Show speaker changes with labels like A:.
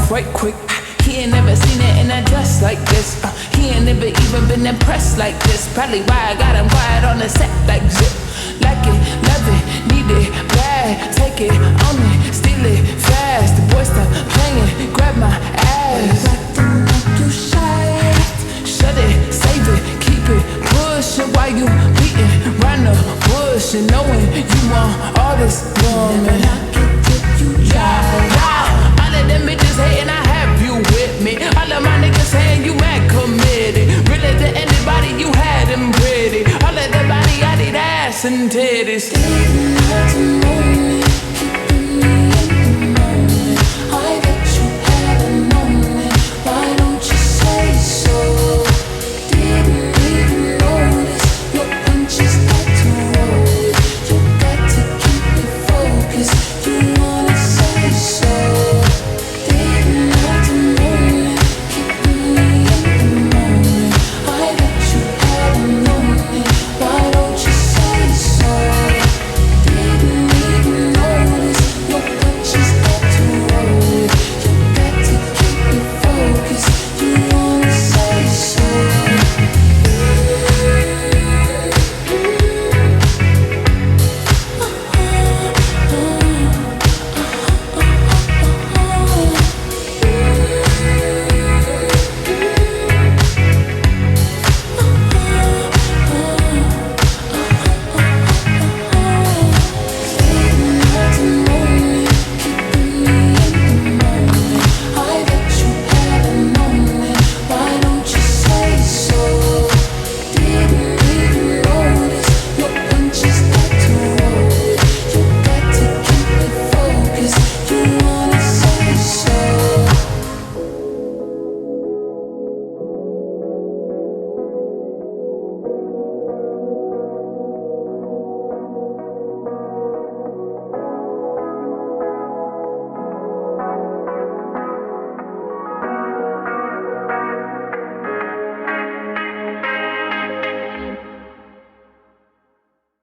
A: off right quick. He ain't never seen it in a dress like this. He ain't never even been impressed like this. Probably why I got him quiet on the set like zip. Like it, love it, need it, bad. Take it, own it, steal it, fast. The boy stop playing, grab my ass. Acting like you shy. Shut it, save it, keep it, push it while you beating round the bush and knowing you want all this woman. Never knock it till you try. Yeah. All of them bitches hating, I have you with me. All of my niggas saying you mad committed. Really to anybody, you had them pretty. All of the body, I need ass and titties. Didn't have to move.